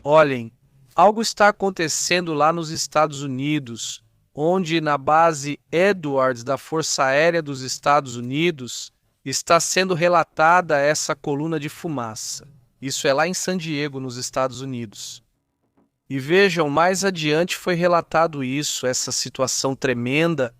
Olhem, algo está acontecendo lá nos Estados Unidos, onde na base Edwards da Força Aérea dos Estados Unidos está sendo relatada essa coluna de fumaça. Isso é lá em San Diego, nos Estados Unidos. E vejam, mais adiante foi relatado isso, essa situação tremenda,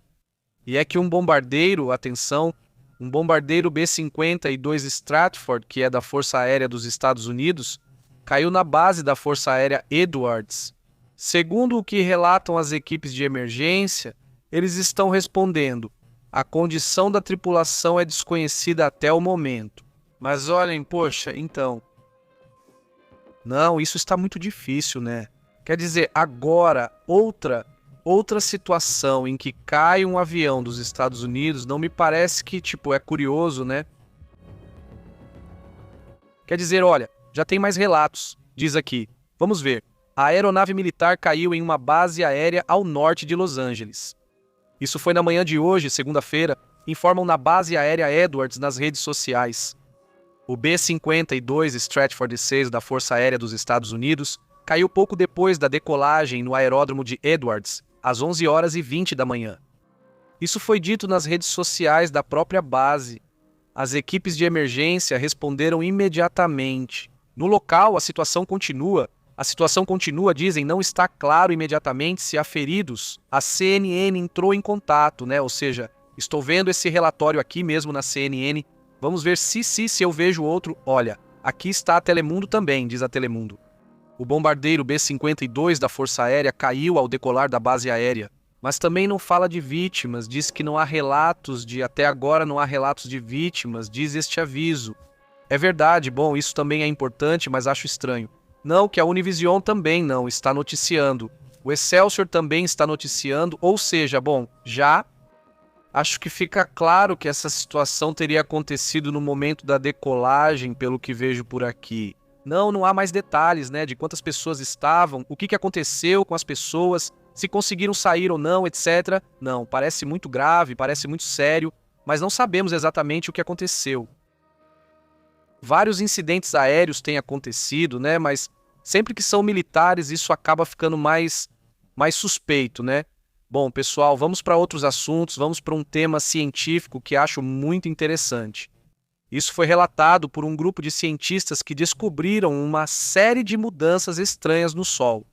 e é que um bombardeiro, atenção, um bombardeiro B-52 Stratford, que é da Força Aérea dos Estados Unidos, caiu na base da Força Aérea Edwards. Segundo o que relatam as equipes de emergência, eles estão respondendo: a condição da tripulação é desconhecida até o momento. Mas olhem, poxa, então... Não, isso está muito difícil, né? Quer dizer, agora, outra situação em que cai um avião dos Estados Unidos, não me parece que, é curioso, né? Quer dizer, olha, já tem mais relatos. Diz aqui, vamos ver. A aeronave militar caiu em uma base aérea ao norte de Los Angeles. Isso foi na manhã de hoje, segunda-feira, informam na base aérea Edwards nas redes sociais. O B-52 Stratford 6 da Força Aérea dos Estados Unidos caiu pouco depois da decolagem no aeródromo de Edwards, às 11h20 da manhã. Isso foi dito nas redes sociais da própria base. As equipes de emergência responderam imediatamente. No local, a situação continua. Dizem, não está claro imediatamente se há feridos. A CNN entrou em contato, né? Ou seja, estou vendo esse relatório aqui mesmo na CNN. Vamos ver se eu vejo outro. Olha, aqui está a Telemundo também, diz a Telemundo. O bombardeiro B-52 da Força Aérea caiu ao decolar da base aérea. Mas também não fala de vítimas, diz que não há relatos até agora não há relatos de vítimas, diz este aviso. É verdade, bom, isso também é importante, mas acho estranho. Não, que a Univision também não está noticiando. O Excelsior também está noticiando, ou seja, bom, já acho que fica claro que essa situação teria acontecido no momento da decolagem, pelo que vejo por aqui. Não há mais detalhes, né, de quantas pessoas estavam, o que aconteceu com as pessoas, se conseguiram sair ou não, etc. Não, parece muito grave, parece muito sério, mas não sabemos exatamente o que aconteceu. Vários incidentes aéreos têm acontecido, né, mas sempre que são militares isso acaba ficando mais suspeito, né? Bom, pessoal, vamos para outros assuntos, vamos para um tema científico que acho muito interessante. Isso foi relatado por um grupo de cientistas que descobriram uma série de mudanças estranhas no Sol.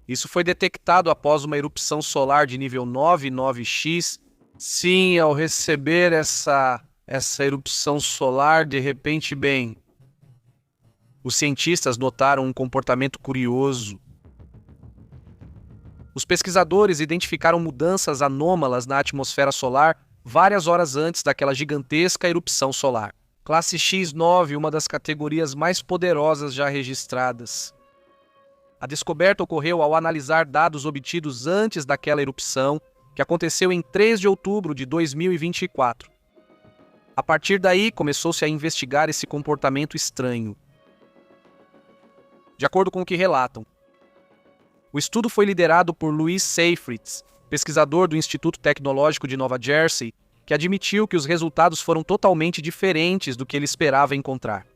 Isso foi detectado após uma erupção solar de nível 99X. Sim, ao receber essa erupção solar, de repente, os cientistas notaram um comportamento curioso. Os pesquisadores identificaram mudanças anômalas na atmosfera solar várias horas antes daquela gigantesca erupção solar. Classe X9, uma das categorias mais poderosas já registradas. A descoberta ocorreu ao analisar dados obtidos antes daquela erupção, que aconteceu em 3 de outubro de 2024. A partir daí, começou-se a investigar esse comportamento estranho. De acordo com o que relatam, o estudo foi liderado por Louis Seifried, pesquisador do Instituto Tecnológico de Nova Jersey, que admitiu que os resultados foram totalmente diferentes do que ele esperava encontrar.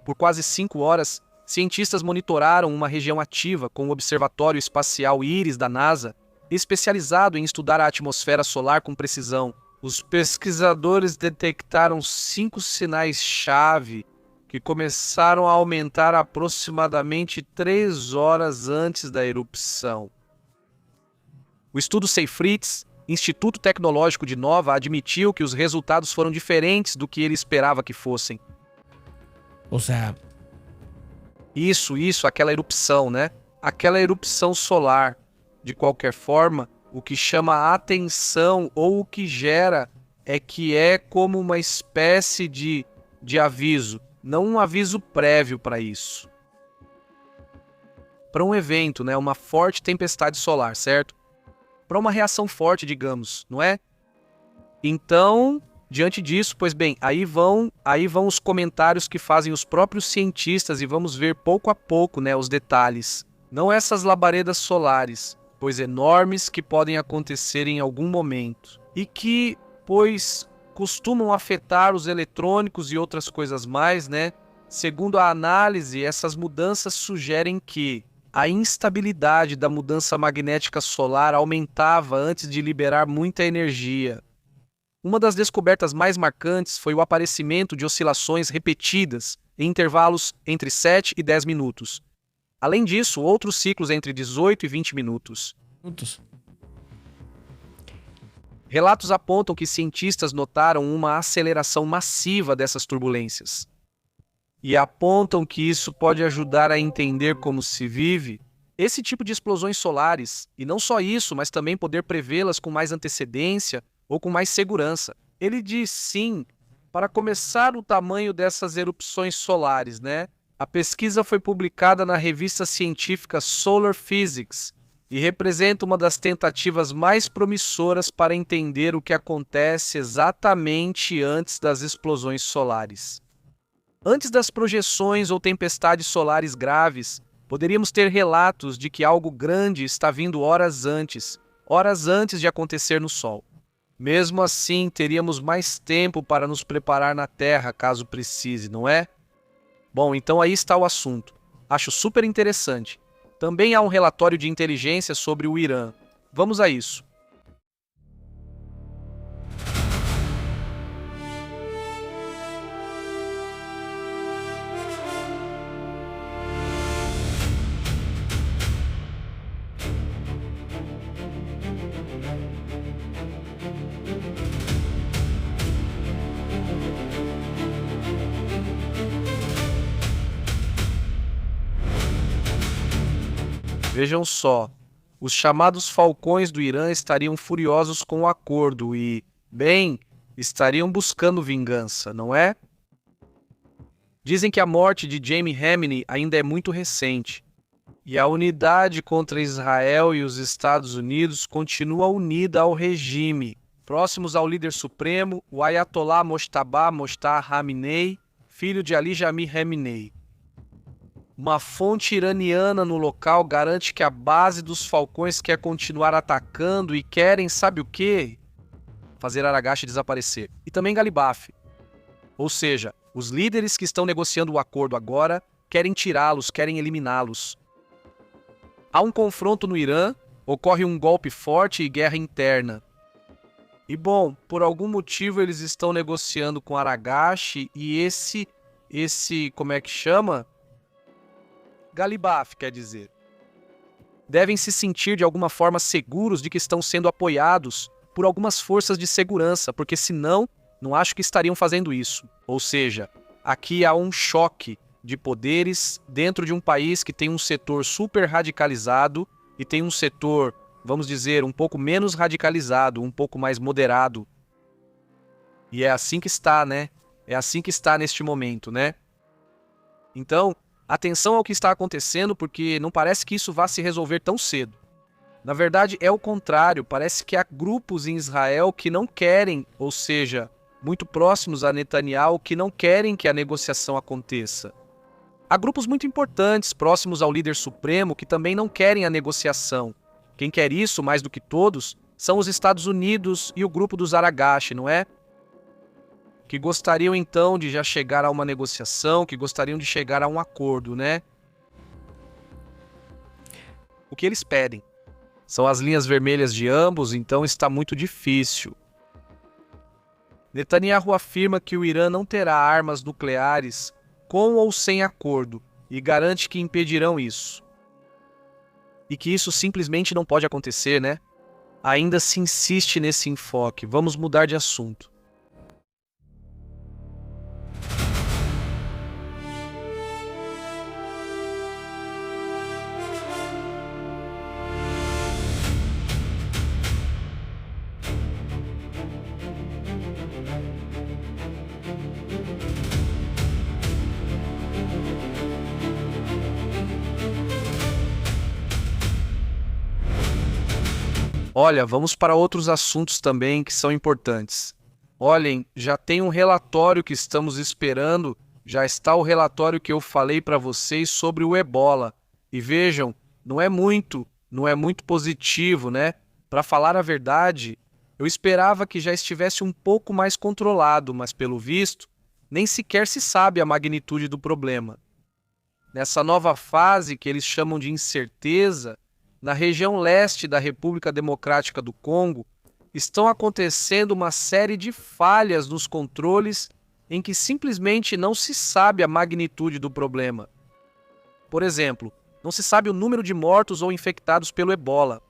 Por quase 5 horas, cientistas monitoraram uma região ativa com o Observatório Espacial IRIS da NASA, especializado em estudar a atmosfera solar com precisão. Os pesquisadores detectaram 5 sinais-chave que começaram a aumentar aproximadamente 3 horas antes da erupção. O estudo Seifried, Instituto Tecnológico de Nova, admitiu que os resultados foram diferentes do que ele esperava que fossem. O sea, Isso, aquela erupção, né? Aquela erupção solar. De qualquer forma, o que chama a atenção ou o que gera é que é como uma espécie de aviso, não um aviso prévio para isso. Para um evento, né? Uma forte tempestade solar, certo? Para uma reação forte, digamos, não é? Então, diante disso, pois bem, aí vão os comentários que fazem os próprios cientistas e vamos ver pouco a pouco, né, os detalhes. Não essas labaredas solares, pois enormes que podem acontecer em algum momento e que, pois, costumam afetar os eletrônicos e outras coisas mais, né? Segundo a análise, essas mudanças sugerem que a instabilidade da mudança magnética solar aumentava antes de liberar muita energia. Uma das descobertas mais marcantes foi o aparecimento de oscilações repetidas em intervalos entre 7 e 10 minutos. Além disso, outros ciclos entre 18 e 20 minutos. Relatos apontam que cientistas notaram uma aceleração massiva dessas turbulências. E apontam que isso pode ajudar a entender como se vive esse tipo de explosões solares, e não só isso, mas também poder prevê-las com mais antecedência ou com mais segurança. Ele diz sim, para começar o tamanho dessas erupções solares, né? A pesquisa foi publicada na revista científica Solar Physics e representa uma das tentativas mais promissoras para entender o que acontece exatamente antes das explosões solares. Antes das projeções ou tempestades solares graves, poderíamos ter relatos de que algo grande está vindo horas antes de acontecer no Sol. Mesmo assim, teríamos mais tempo para nos preparar na Terra, caso precise, não é? Bom, então aí está o assunto. Acho super interessante. Também há um relatório de inteligência sobre o Irã. Vamos a isso. Vejam só, os chamados falcões do Irã estariam furiosos com o acordo e, bem, estariam buscando vingança, não é? Dizem que a morte de Jamie Hamilton ainda é muito recente, e a unidade contra Israel e os Estados Unidos continua unida ao regime, próximos ao líder supremo, o Ayatollah Mojtaba Khamenei, filho de Ali Jami Khamenei. Uma fonte iraniana no local garante que a base dos falcões quer continuar atacando e querem, sabe o quê? Fazer Aragache desaparecer. E também Galibaf. Ou seja, os líderes que estão negociando o acordo agora querem tirá-los, querem eliminá-los. Há um confronto no Irã, ocorre um golpe forte e guerra interna. E bom, por algum motivo eles estão negociando com Aragache e esse, como é que chama? Galibaf, quer dizer. Devem se sentir de alguma forma seguros de que estão sendo apoiados por algumas forças de segurança, porque senão, não acho que estariam fazendo isso. Ou seja, aqui há um choque de poderes dentro de um país que tem um setor super radicalizado e tem um setor, vamos dizer, um pouco menos radicalizado, um pouco mais moderado. E é assim que está, né? É assim que está neste momento, né? Então, atenção ao que está acontecendo, porque não parece que isso vá se resolver tão cedo. Na verdade, é o contrário. Parece que há grupos em Israel que não querem, ou seja, muito próximos a Netanyahu, que não querem que a negociação aconteça. Há grupos muito importantes, próximos ao líder supremo, que também não querem a negociação. Quem quer isso, mais do que todos, são os Estados Unidos e o grupo dos Aragache, não é? Que gostariam então de já chegar a uma negociação, que gostariam de chegar a um acordo, né? O que eles pedem são as linhas vermelhas de ambos, então está muito difícil. Netanyahu afirma que o Irã não terá armas nucleares com ou sem acordo e garante que impedirão isso. E que isso simplesmente não pode acontecer, né? Ainda se insiste nesse enfoque. Vamos mudar de assunto. Olha, vamos para outros assuntos também que são importantes. Olhem, já tem um relatório que estamos esperando, já está o relatório que eu falei para vocês sobre o Ebola. E vejam, não é muito positivo, né? Para falar a verdade, eu esperava que já estivesse um pouco mais controlado, mas pelo visto, nem sequer se sabe a magnitude do problema. Nessa nova fase que eles chamam de incerteza, na região leste da República Democrática do Congo, estão acontecendo uma série de falhas nos controles em que simplesmente não se sabe a magnitude do problema. Por exemplo, não se sabe o número de mortos ou infectados pelo Ebola.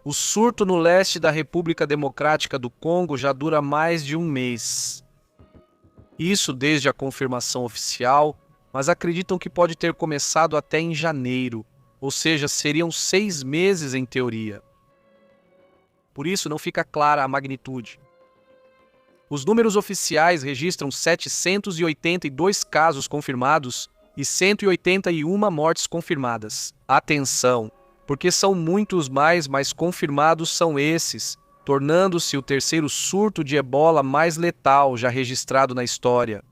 O surto no leste da República Democrática do Congo já dura mais de um mês. Isso desde a confirmação oficial, mas acreditam que pode ter começado até em janeiro, ou seja, seriam 6 meses em teoria. Por isso não fica clara a magnitude. Os números oficiais registram 782 casos confirmados e 181 mortes confirmadas. Atenção, porque são muitos mais, mas confirmados são esses, tornando-se o terceiro surto de Ebola mais letal já registrado na história.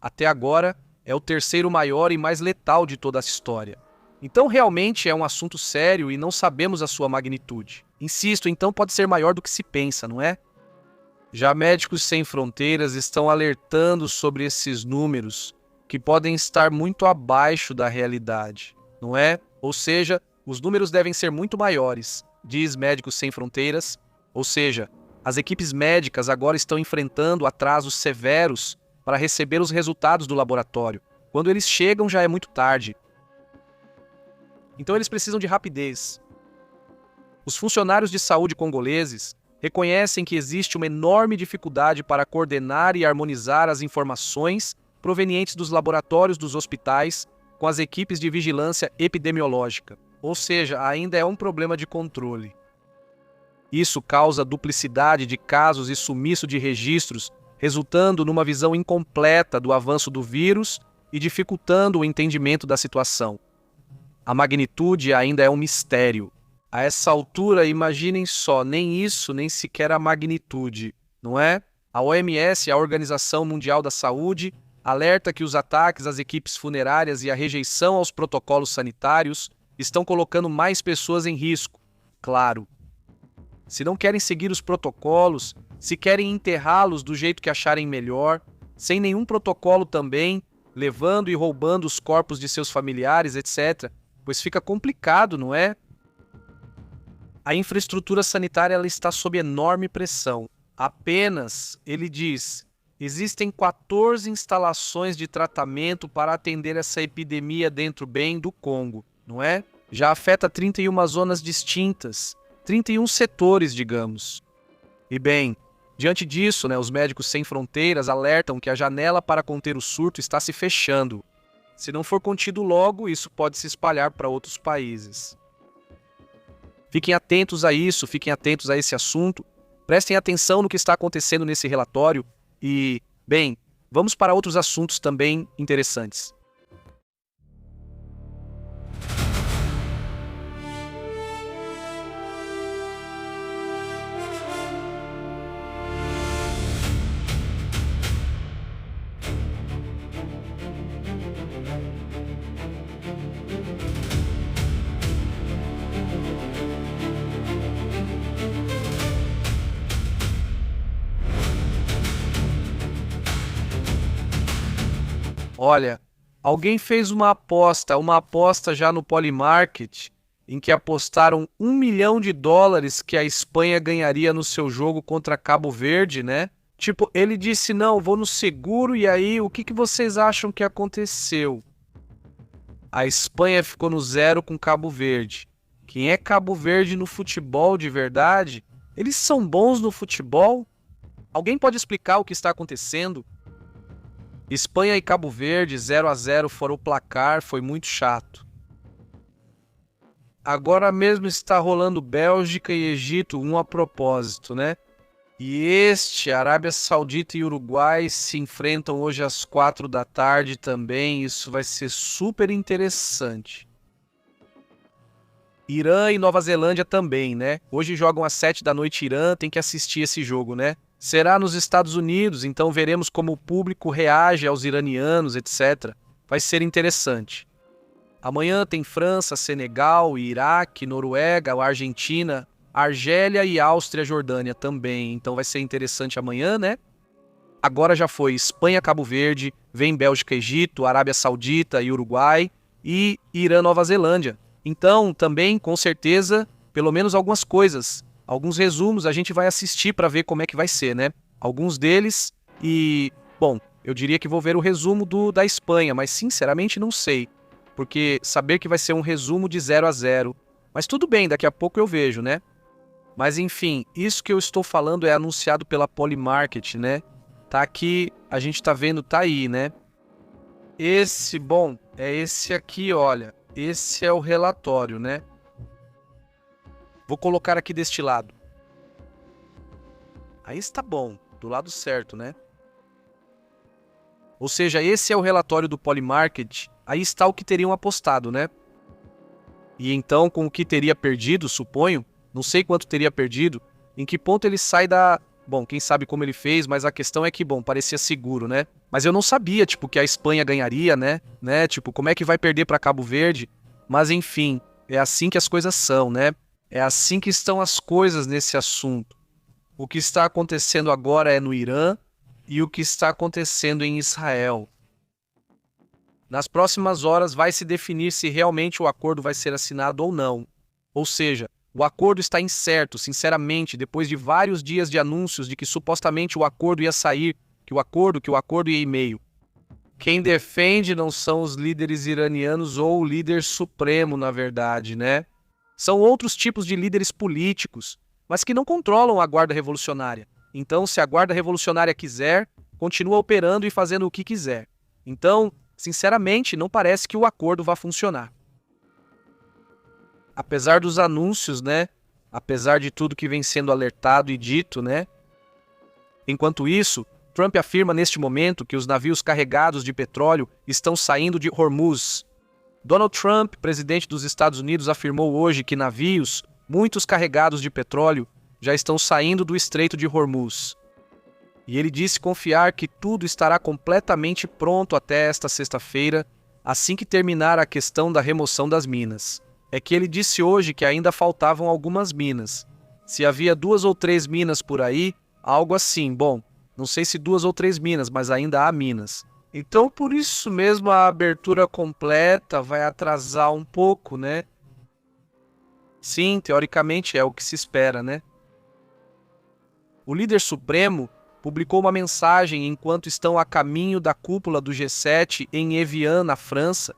Até agora, é o terceiro maior e mais letal de toda a história. Então realmente é um assunto sério e não sabemos a sua magnitude. Insisto, então pode ser maior do que se pensa, não é? Já Médicos Sem Fronteiras estão alertando sobre esses números, que podem estar muito abaixo da realidade, não é? Ou seja, os números devem ser muito maiores, diz Médicos Sem Fronteiras. Ou seja, as equipes médicas agora estão enfrentando atrasos severos para receber os resultados do laboratório. Quando eles chegam, já é muito tarde. Então eles precisam de rapidez. Os funcionários de saúde congoleses reconhecem que existe uma enorme dificuldade para coordenar e harmonizar as informações provenientes dos laboratórios dos hospitais com as equipes de vigilância epidemiológica. Ou seja, ainda é um problema de controle. Isso causa duplicidade de casos e sumiço de registros, resultando numa visão incompleta do avanço do vírus e dificultando o entendimento da situação. A magnitude ainda é um mistério. A essa altura, imaginem só, nem isso, nem sequer a magnitude, não é? A OMS, a Organização Mundial da Saúde, alerta que os ataques às equipes funerárias e a rejeição aos protocolos sanitários estão colocando mais pessoas em risco. Claro. Se não querem seguir os protocolos, se querem enterrá-los do jeito que acharem melhor, sem nenhum protocolo também, levando e roubando os corpos de seus familiares, etc., pois fica complicado, não é? A infraestrutura sanitária ela está sob enorme pressão. Apenas, ele diz, existem 14 instalações de tratamento para atender essa epidemia dentro bem do Congo, não é? Já afeta 31 zonas distintas, 31 setores, digamos. E bem, diante disso, os Médicos Sem Fronteiras alertam que a janela para conter o surto está se fechando. Se não for contido logo, isso pode se espalhar para outros países. Fiquem atentos a isso, fiquem atentos a esse assunto, prestem atenção no que está acontecendo nesse relatório e, bem, vamos para outros assuntos também interessantes. Olha, alguém fez uma aposta já no Polymarket, em que apostaram $1 milhão que a Espanha ganharia no seu jogo contra Cabo Verde, né? Tipo, ele disse, não, vou no seguro, e aí, o que vocês acham que aconteceu? A Espanha ficou no 0 com Cabo Verde. Quem é Cabo Verde no futebol de verdade? Eles são bons no futebol? Alguém pode explicar o que está acontecendo? Espanha e Cabo Verde, 0-0 fora o placar, foi muito chato. Agora mesmo está rolando Bélgica e Egito, um a propósito, né? E Arábia Saudita e Uruguai se enfrentam hoje às 4 da tarde também, isso vai ser super interessante. Irã e Nova Zelândia também, né? Hoje jogam às 7 da noite Irã, tem que assistir esse jogo, né? Será nos Estados Unidos, então veremos como o público reage aos iranianos, etc. Vai ser interessante. Amanhã tem França, Senegal, Iraque, Noruega, Argentina, Argélia e Áustria-Jordânia também. Então vai ser interessante amanhã, né? agora já foi Espanha, Cabo Verde, vem Bélgica, Egito, Arábia Saudita e Uruguai e Irã, Nova Zelândia. Então, também, com certeza, pelo menos algumas coisas, alguns resumos a gente vai assistir para ver como é que vai ser, né? Alguns deles e, bom, eu diria que vou ver o resumo da Espanha, mas sinceramente não sei, porque saber que vai ser um resumo de 0-0, mas tudo bem, daqui a pouco eu vejo, né? Mas enfim, isso que eu estou falando é anunciado pela Polymarket, né? Tá aqui, a gente tá vendo, tá aí, né? Bom, é esse aqui, olha. Esse é o relatório, né? Vou colocar aqui deste lado. Aí está bom, do lado certo, né? Ou seja, esse é o relatório do Polymarket. Aí está o que teriam apostado, né? E então, com o que teria perdido, suponho, não sei quanto teria perdido, em que ponto ele sai da... Bom, quem sabe como ele fez, mas a questão é que, bom, parecia seguro, né? Mas eu não sabia, tipo, que a Espanha ganharia, né? Tipo, como é que vai perder para Cabo Verde? Mas, enfim, é assim que as coisas são, né? É assim que estão as coisas nesse assunto. O que está acontecendo agora é no Irã e o que está acontecendo em Israel. Nas próximas horas vai se definir se realmente o acordo vai ser assinado ou não. Ou seja, o acordo está incerto, sinceramente, depois de vários dias de anúncios de que supostamente o acordo ia sair, que o acordo ia e-mail. Quem defende não são os líderes iranianos ou o líder supremo, na verdade, né? São outros tipos de líderes políticos, mas que não controlam a Guarda Revolucionária. Então, se a Guarda Revolucionária quiser, continua operando e fazendo o que quiser. Então, sinceramente, não parece que o acordo vá funcionar. Apesar dos anúncios, né? Apesar de tudo que vem sendo alertado e dito, né? Enquanto isso, Trump afirma neste momento que os navios carregados de petróleo estão saindo de Hormuz. Donald Trump, presidente dos Estados Unidos, afirmou hoje que navios, muitos carregados de petróleo, já estão saindo do Estreito de Hormuz. E ele disse confiar que tudo estará completamente pronto até esta sexta-feira, assim que terminar a questão da remoção das minas. É que ele disse hoje que ainda faltavam algumas minas. Se havia 2 ou 3 minas por aí, algo assim. Bom, não sei se 2 ou 3 minas, mas ainda há minas. Então, por isso mesmo, a abertura completa vai atrasar um pouco, né? Sim, teoricamente é o que se espera, né? O líder supremo publicou uma mensagem enquanto estão a caminho da cúpula do G7 em Evian, na França,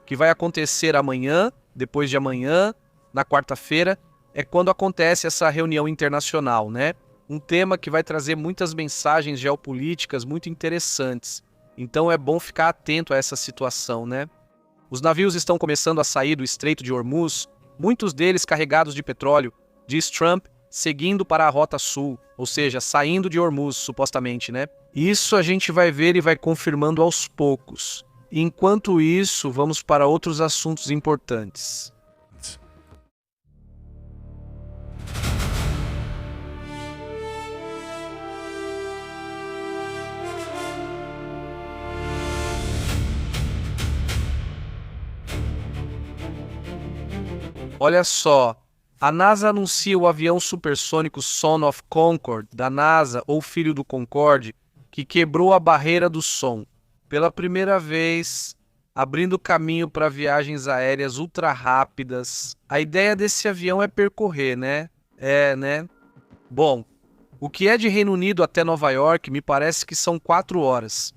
que vai acontecer amanhã, depois de amanhã, na quarta-feira, é quando acontece essa reunião internacional, né? Um tema que vai trazer muitas mensagens geopolíticas muito interessantes. Então é bom ficar atento a essa situação, né? Os navios estão começando a sair do Estreito de Hormuz, muitos deles carregados de petróleo, diz Trump, seguindo para a Rota Sul, ou seja, saindo de Hormuz, supostamente, né? Isso a gente vai ver e vai confirmando aos poucos. Enquanto isso, vamos para outros assuntos importantes. Olha só, a NASA anuncia o avião supersônico Son of Concorde da NASA, ou Filho do Concorde, que quebrou a barreira do som. Pela primeira vez, abrindo caminho para viagens aéreas ultra rápidas. A ideia desse avião é percorrer, né? né? Bom, o que é de Reino Unido até Nova York me parece que são 4 horas.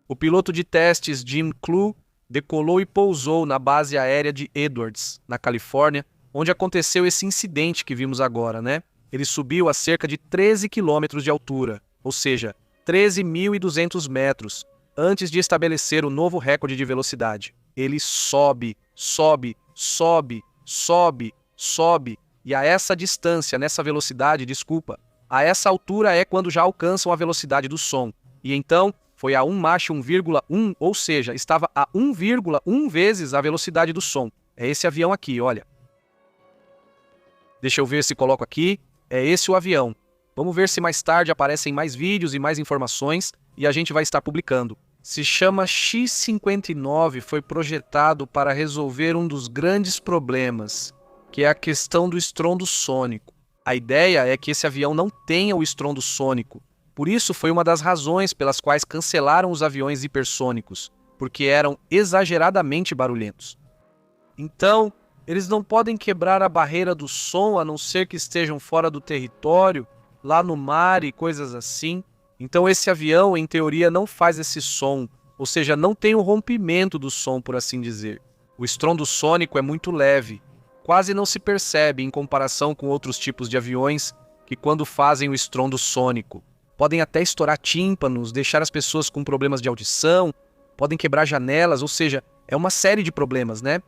O piloto de testes Jim Clue decolou e pousou na base aérea de Edwards, na Califórnia, onde aconteceu esse incidente que vimos agora, né? Ele subiu a cerca de 13 quilômetros de altura, ou seja, 13.200 metros, antes de estabelecer o novo recorde de velocidade. Ele sobe, sobe, sobe, sobe, sobe, e a essa distância, nessa velocidade, a essa altura é quando já alcançam a velocidade do som. E então, foi a 1 Mach 1,1, ou seja, estava a 1,1 vezes a velocidade do som. É esse avião aqui, olha. Deixa eu ver se coloco aqui. É esse o avião. Vamos ver se mais tarde aparecem mais vídeos e mais informações e a gente vai estar publicando. Se chama X-59, foi projetado para resolver um dos grandes problemas, que é a questão do estrondo sônico. A ideia é que esse avião não tenha o estrondo sônico, Por isso foi uma das razões pelas quais cancelaram os aviões hipersônicos, porque eram exageradamente barulhentos. Então, eles não podem quebrar a barreira do som a não ser que estejam fora do território, lá no mar e coisas assim. Então esse avião, em teoria, não faz esse som, ou seja, não tem o rompimento do som, por assim dizer. O estrondo sônico é muito leve, quase não se percebe em comparação com outros tipos de aviões que, quando fazem o estrondo sônico, podem até estourar tímpanos, deixar as pessoas com problemas de audição, podem quebrar janelas, ou seja, é uma série de problemas, né?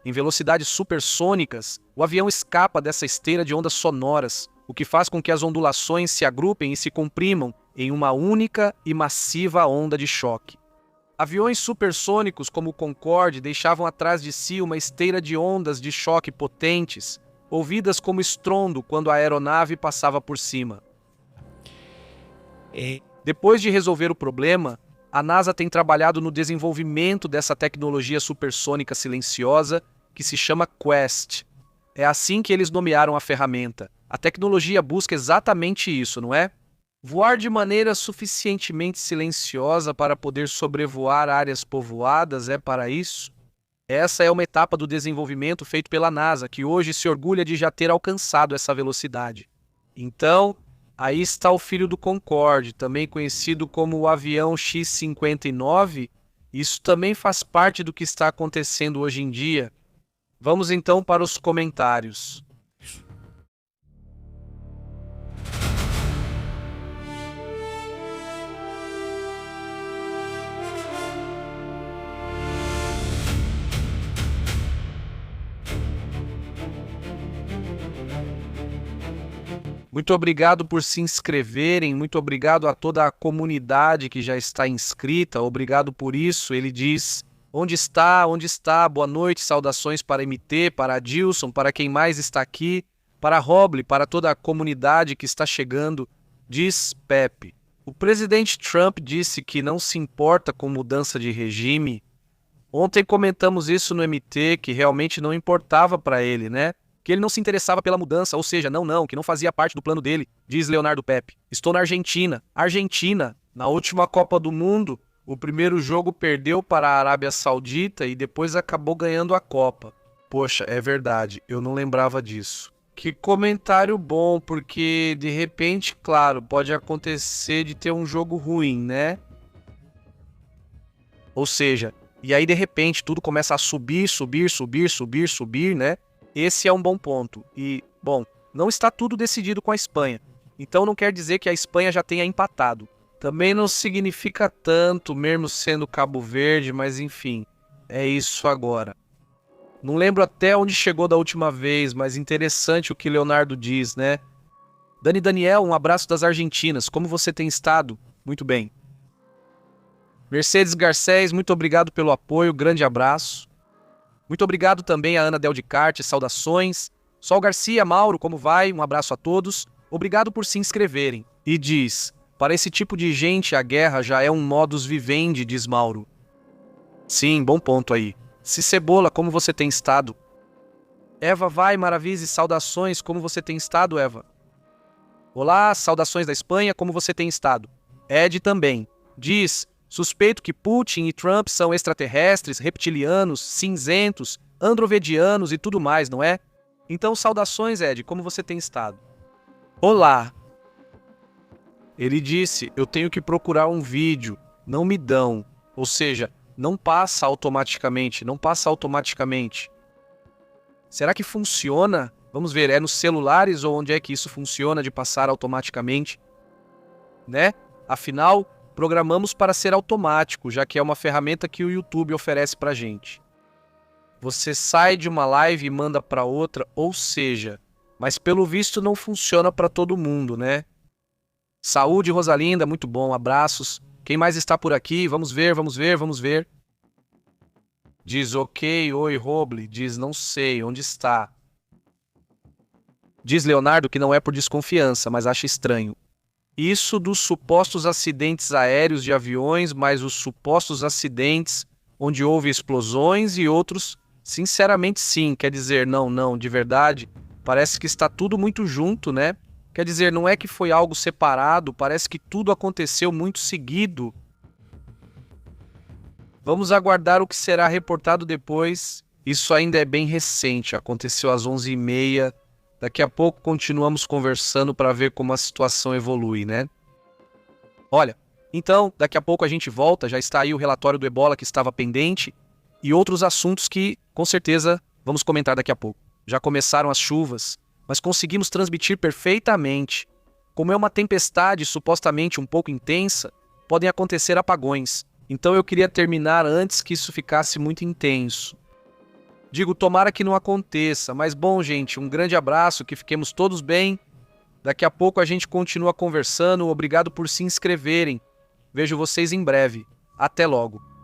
Em velocidades supersônicas, o avião escapa dessa esteira de ondas sonoras, o que faz com que as ondulações se agrupem e se comprimam em uma única e massiva onda de choque. Aviões supersônicos como o Concorde deixavam atrás de si uma esteira de ondas de choque potentes, ouvidas como estrondo quando a aeronave passava por cima. Depois de resolver o problema, a NASA tem trabalhado no desenvolvimento dessa tecnologia supersônica silenciosa que se chama Quest. É assim que eles nomearam a ferramenta. A tecnologia busca exatamente isso, não é? Voar de maneira suficientemente silenciosa para poder sobrevoar áreas povoadas é para isso? Essa é uma etapa do desenvolvimento feito pela NASA, que hoje se orgulha de já ter alcançado essa velocidade. Então, aí está o filho do Concorde, também conhecido como o avião X-59. Isso também faz parte do que está acontecendo hoje em dia. Vamos então para os comentários. Muito obrigado por se inscreverem, muito obrigado a toda a comunidade que já está inscrita, obrigado por isso. Ele diz: onde está, onde está? Boa noite, saudações para MT, para Adilson, para quem mais está aqui, para Roble, para toda a comunidade que está chegando, diz Pepe. O presidente Trump disse que não se importa com mudança de regime. Ontem comentamos isso no MT, que realmente não importava para ele, né? Que ele não se interessava pela mudança, ou seja, que não fazia parte do plano dele, diz Leonardo Pepe. Estou na Argentina. Argentina, na última Copa do Mundo, o primeiro jogo perdeu para a Arábia Saudita e depois acabou ganhando a Copa. Poxa, é verdade, eu não lembrava disso. Que comentário bom, porque de repente, claro, pode acontecer de ter um jogo ruim, né? Ou seja, e aí de repente tudo começa a subir, né? Esse é um bom ponto. E, bom, não está tudo decidido com a Espanha. Então não quer dizer que a Espanha já tenha empatado. Também não significa tanto, mesmo sendo Cabo Verde, mas enfim, é isso agora. Não lembro até onde chegou da última vez, mas interessante o que Leonardo diz, né? Daniel, um abraço das Argentinas. Como você tem estado? Muito bem. Mercedes Garcés, muito obrigado pelo apoio, grande abraço. Muito obrigado também a Ana Del de Carte, saudações. Sol Garcia, Mauro, como vai? Um abraço a todos. Obrigado por se inscreverem. E diz: para esse tipo de gente, a guerra já é um modus vivendi, diz Mauro. Sim, bom ponto aí. Se Cebola, como você tem estado? Eva vai, Maravise, saudações, como você tem estado, Eva? Olá, saudações da Espanha, como você tem estado? Ed também. Diz: suspeito que Putin e Trump são extraterrestres, reptilianos, cinzentos, androvedianos e tudo mais, não é? Então, saudações, Ed, como você tem estado? Olá. Ele disse: eu tenho que procurar um vídeo, não me dão. Ou seja, não passa automaticamente. Será que funciona? Vamos ver, é nos celulares ou onde é que isso funciona de passar automaticamente? Né? Afinal, programamos para ser automático, já que é uma ferramenta que o YouTube oferece pra gente. Você sai de uma live e manda para outra, ou seja, mas pelo visto não funciona para todo mundo, né? Saúde, Rosalinda, muito bom, abraços. Quem mais está por aqui? Vamos ver. Diz ok, oi, Roble. Diz não sei, onde está? Diz Leonardo que não é por desconfiança, mas acha estranho. Isso dos supostos acidentes aéreos de aviões, mas os supostos acidentes onde houve explosões e outros, sinceramente sim, quer dizer, não, de verdade, parece que está tudo muito junto, né? Quer dizer, não é que foi algo separado, parece que tudo aconteceu muito seguido. Vamos aguardar o que será reportado depois. Isso ainda é bem recente, aconteceu às 11h30. Daqui a pouco continuamos conversando para ver como a situação evolui, né? Olha, então, daqui a pouco a gente volta, já está aí o relatório do Ebola que estava pendente e outros assuntos que, com certeza, vamos comentar daqui a pouco. Já começaram as chuvas, mas conseguimos transmitir perfeitamente. Como é uma tempestade supostamente um pouco intensa, podem acontecer apagões. Então eu queria terminar antes que isso ficasse muito intenso. Digo, tomara que não aconteça, mas bom, gente, um grande abraço, que fiquemos todos bem. Daqui a pouco a gente continua conversando, obrigado por se inscreverem. Vejo vocês em breve. Até logo.